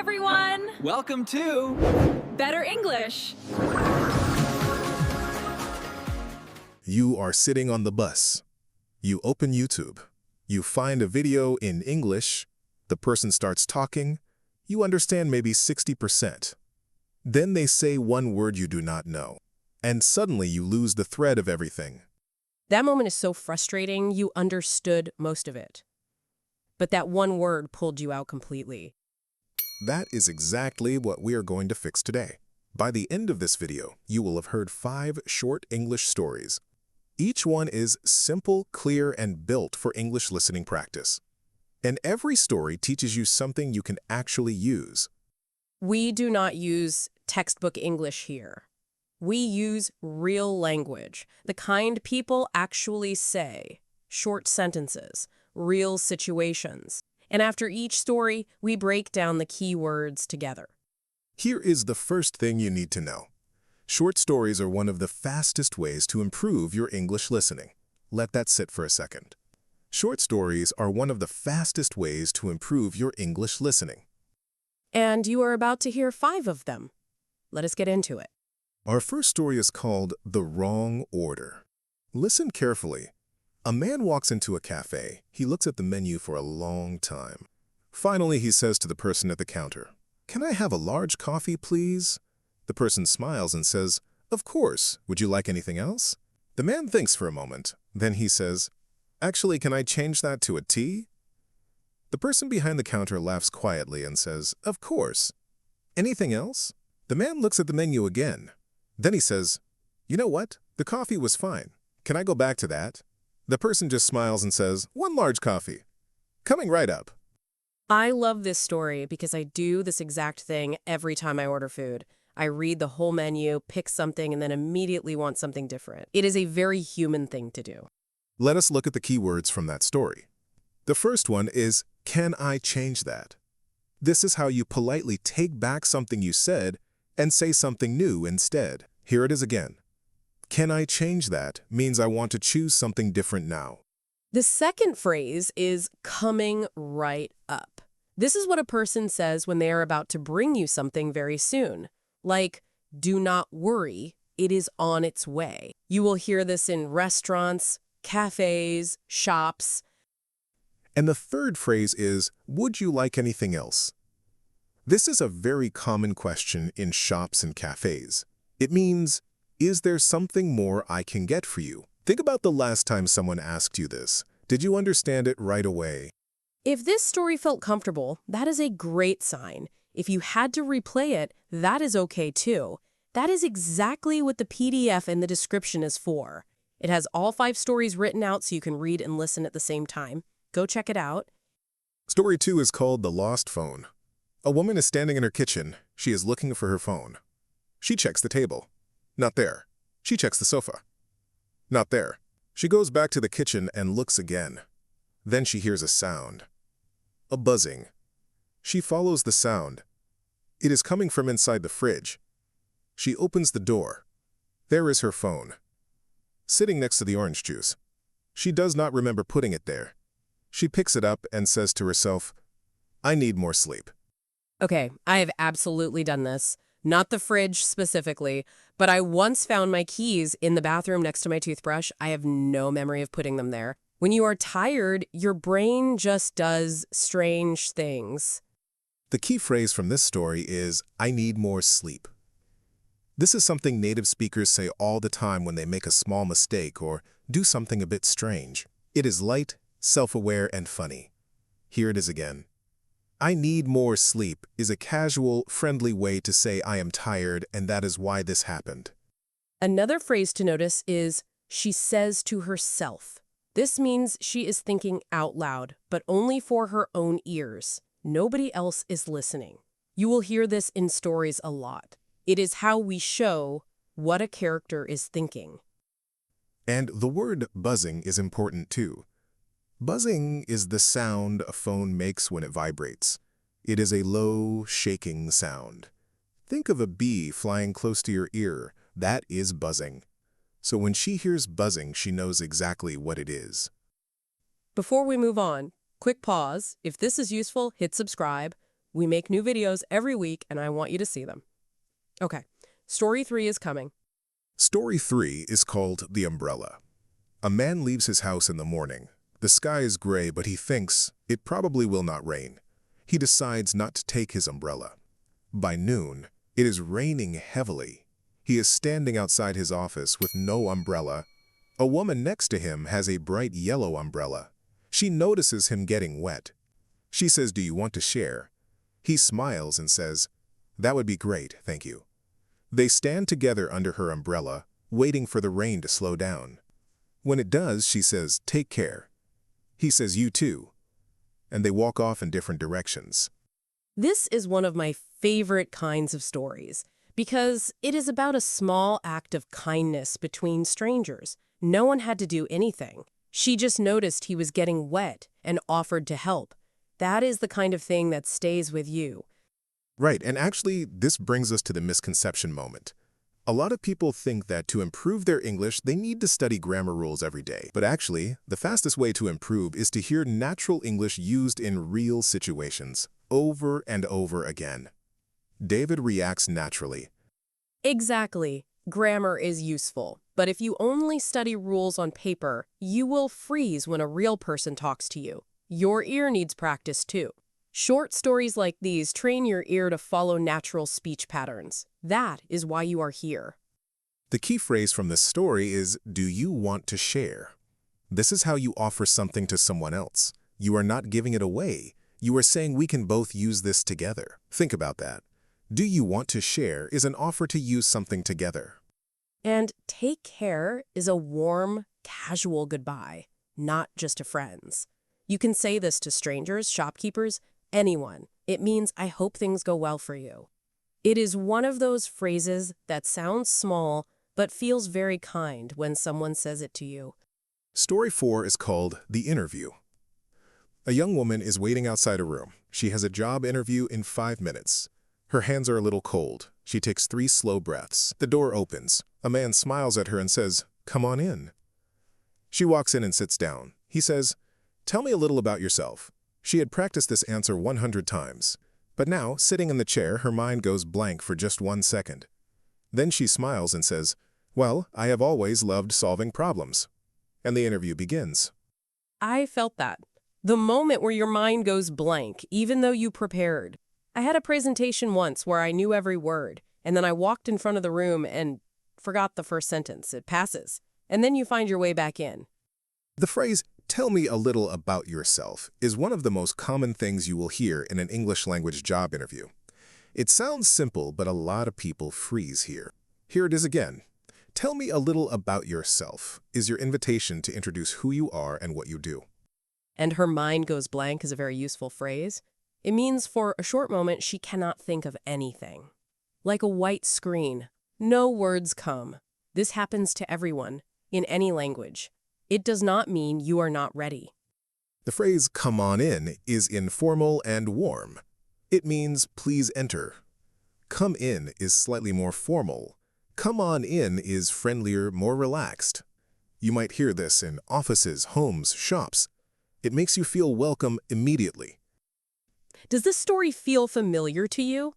everyone! Welcome to Better English! You are sitting on the bus. You open YouTube. You find a video in English. The person starts talking. You understand maybe 60%. Then they say one word you do not know. And suddenly you lose the thread of everything. That moment is so frustrating, you understood most of it. But that one word pulled you out completely. That is exactly what we are going to fix today. By the end of this video, you will have heard 5 short English stories. Each one is simple, clear, and built for English listening practice. And every story teaches you something you can actually use. We do not use textbook English here. We use real language, the kind people actually say, short sentences, real situations. And after each story, we break down the key words together. Here is the first thing you need to know. Short stories are one of the fastest ways to improve your English listening. Let that sit for a second. Short stories are one of the fastest ways to improve your English listening. And you are about to hear 5 of them. Let us get into it. Our first story is called The Wrong Order. Listen carefully. A man walks into a cafe. He looks at the menu for a long time. Finally, he says to the person at the counter, "Can I have a large coffee, please?" The person smiles and says, "Of course. Would you like anything else?" The man thinks for a moment. Then he says, "Actually, can I change that to a tea?" The person behind the counter laughs quietly and says, "Of course. Anything else?" The man looks at the menu again. Then he says, "You know what? The coffee was fine. Can I go back to that?" The person just smiles and says, "1 large coffee. Coming right up." I love this story because I do this exact thing every time I order food. I read the whole menu, pick something, and then immediately want something different. It is a very human thing to do. Let us look at the key words from that story. The first one is, "Can I change that?" This is how you politely take back something you said and say something new instead. Here it is again. "Can I change that?" means I want to choose something different now. The second phrase is coming right up. This is what a person says when they are about to bring you something very soon. Like, do not worry, it is on its way. You will hear this in restaurants, cafes, shops. And the third phrase is, "Would you like anything else?" This is a very common question in shops and cafes. It means, is there something more I can get for you? Think about the last time someone asked you this. Did you understand it right away? If this story felt comfortable, that is a great sign. If you had to replay it, that is okay too. That is exactly what the PDF and the description is for. It has all 5 stories written out so you can read and listen at the same time. Go check it out. Story 2 is called The Lost Phone. A woman is standing in her kitchen. She is looking for her phone. She checks the table. Not there. She checks the sofa. Not there. She goes back to the kitchen and looks again. Then she hears a sound. A buzzing. She follows the sound. It is coming from inside the fridge. She opens the door. There is her phone, sitting next to the orange juice. She does not remember putting it there. She picks it up and says to herself, "I need more sleep." Okay, I have absolutely done this. Not the fridge specifically, but I once found my keys in the bathroom next to my toothbrush. I have no memory of putting them there. When you are tired, your brain just does strange things. The key phrase from this story is, "I need more sleep." This is something native speakers say all the time when they make a small mistake or do something a bit strange. It is light, self-aware, and funny. Here it is again. "I need more sleep" is a casual, friendly way to say I am tired and that is why this happened. Another phrase to notice is, she says to herself. This means she is thinking out loud, but only for her own ears. Nobody else is listening. You will hear this in stories a lot. It is how we show what a character is thinking. And the word buzzing is important too. Buzzing is the sound a phone makes when it vibrates. It is a low, shaking sound. Think of a bee flying close to your ear. That is buzzing. So when she hears buzzing, she knows exactly what it is. Before we move on, quick pause. If this is useful, hit subscribe. We make new videos every week, and I want you to see them. Okay, story 3 is coming. Story 3 is called The Umbrella. A man leaves his house in the morning. The sky is gray, but he thinks it probably will not rain. He decides not to take his umbrella. By noon, it is raining heavily. He is standing outside his office with no umbrella. A woman next to him has a bright yellow umbrella. She notices him getting wet. She says, "Do you want to share?" He smiles and says, "That would be great, thank you." They stand together under her umbrella, waiting for the rain to slow down. When it does, she says, "Take care." He says, "You too." And they walk off in different directions. This is one of my favorite kinds of stories because it is about a small act of kindness between strangers. No one had to do anything. She just noticed he was getting wet and offered to help. That is the kind of thing that stays with you. Right, and actually, this brings us to the misconception moment. A lot of people think that to improve their English, they need to study grammar rules every day. But actually, the fastest way to improve is to hear natural English used in real situations, over and over again. David reacts naturally. Exactly. Grammar is useful. But if you only study rules on paper, you will freeze when a real person talks to you. Your ear needs practice too. Short stories like these train your ear to follow natural speech patterns. That is why you are here. The key phrase from this story is, "Do you want to share?" This is how you offer something to someone else. You are not giving it away. You are saying we can both use this together. Think about that. "Do you want to share" is an offer to use something together. And take care is a warm, casual goodbye, not just to friends. You can say this to strangers, shopkeepers, anyone. It means, "I hope things go well for you." It is one of those phrases that sounds small but feels very kind when someone says it to you. Story 4 is called The Interview. A young woman is waiting outside a room. She has a job interview in 5 minutes. Her hands are a little cold. She takes 3 slow breaths. The door opens. A man smiles at her and says, "Come on in." She walks in and sits down. He says, "Tell me a little about yourself." She had practiced this answer 100 times. But now, sitting in the chair, her mind goes blank for just 1 second. Then she smiles and says, "Well, I have always loved solving problems." And the interview begins. I felt that. The moment where your mind goes blank, even though you prepared. I had a presentation once where I knew every word, and then I walked in front of the room and forgot the first sentence. It passes. And then you find your way back in. The phrase, "Tell me a little about yourself," is one of the most common things you will hear in an English language job interview. It sounds simple, but a lot of people freeze here. Here it is again. "Tell me a little about yourself" is your invitation to introduce who you are and what you do. And her mind goes blank is a very useful phrase. It means for a short moment she cannot think of anything. Like a white screen. No words come. This happens to everyone, in any language. It does not mean you are not ready. The phrase "come on in" is informal and warm. It means "please enter." "Come in" is slightly more formal. "Come on in" is friendlier, more relaxed. You might hear this in offices, homes, shops. It makes you feel welcome immediately. Does this story feel familiar to you?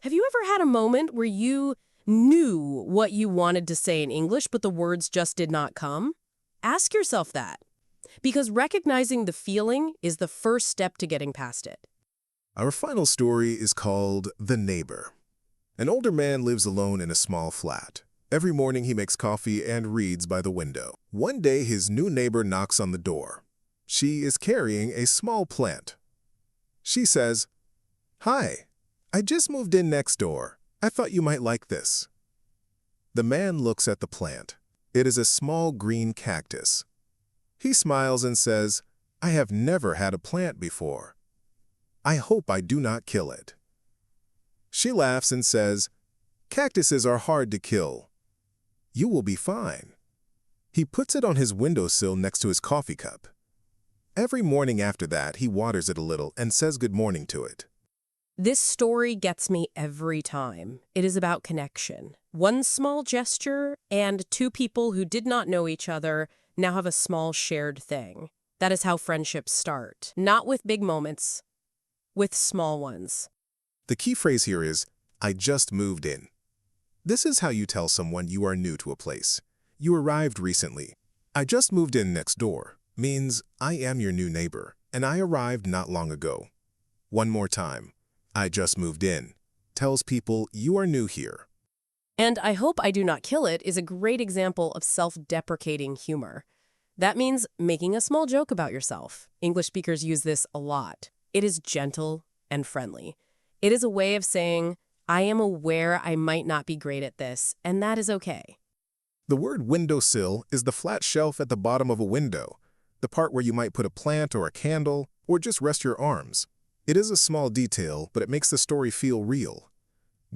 Have you ever had a moment where you knew what you wanted to say in English, but the words just did not come? Ask yourself that, because recognizing the feeling is the first step to getting past it. Our final story is called The Neighbor. An older man lives alone in a small flat. Every morning he makes coffee and reads by the window. One day his new neighbor knocks on the door. She is carrying a small plant. She says, "Hi, I just moved in next door. I thought you might like this." The man looks at the plant. It is a small green cactus. He smiles and says, "I have never had a plant before. I hope I do not kill it." She laughs and says, "Cactuses are hard to kill. You will be fine." He puts it on his windowsill next to his coffee cup. Every morning after that, he waters it a little and says good morning to it. This story gets me every time. It is about connection. One small gesture, and 2 people who did not know each other now have a small shared thing. That is how friendships start. Not with big moments, with small ones. The key phrase here is, I just moved in. This is how you tell someone you are new to a place. You arrived recently. I just moved in next door means I am your new neighbor, and I arrived not long ago. One more time. I just moved in tells people you are new here. And I hope I do not kill it is a great example of self-deprecating humor. That means making a small joke about yourself. English speakers use this a lot. It is gentle and friendly. It is a way of saying, I am aware I might not be great at this, and that is okay. The word windowsill is the flat shelf at the bottom of a window, the part where you might put a plant or a candle, or just rest your arms. It is a small detail, but it makes the story feel real.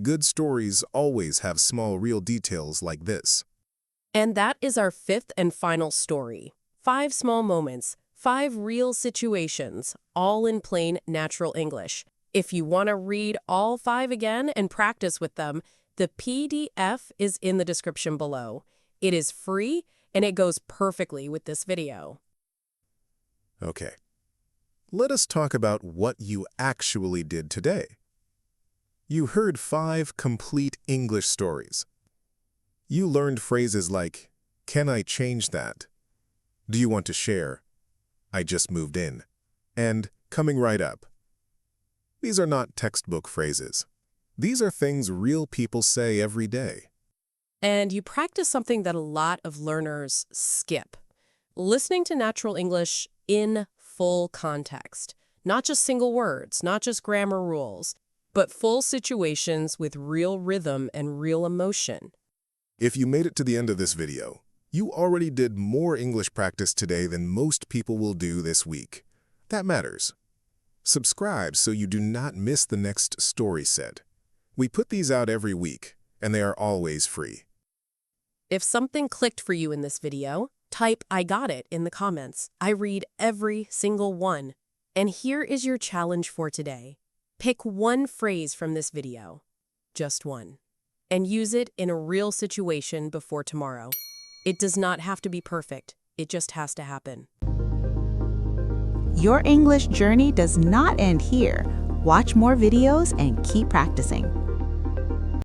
Good stories always have small, real details like this. And that is our fifth and final story. 5 small moments, 5 real situations, all in plain, natural English. If you want to read all 5 again and practice with them, the PDF is in the description below. It is free, and it goes perfectly with this video. Okay. Let us talk about what you actually did today. You heard 5 complete English stories. You learned phrases like, can I change that? Do you want to share? I just moved in. And coming right up. These are not textbook phrases. These are things real people say every day. And you practice something that a lot of learners skip. Listening to natural English in full context. Not just single words, not just grammar rules, but full situations with real rhythm and real emotion. If you made it to the end of this video, you already did more English practice today than most people will do this week. That matters. Subscribe so you do not miss the next story set. We put these out every week, and they are always free. If something clicked for you in this video, type I got it in the comments. I read every single one. And here is your challenge for today. Pick one phrase from this video, just one, and use it in a real situation before tomorrow. It does not have to be perfect. It just has to happen. Your English journey does not end here. Watch more videos and keep practicing.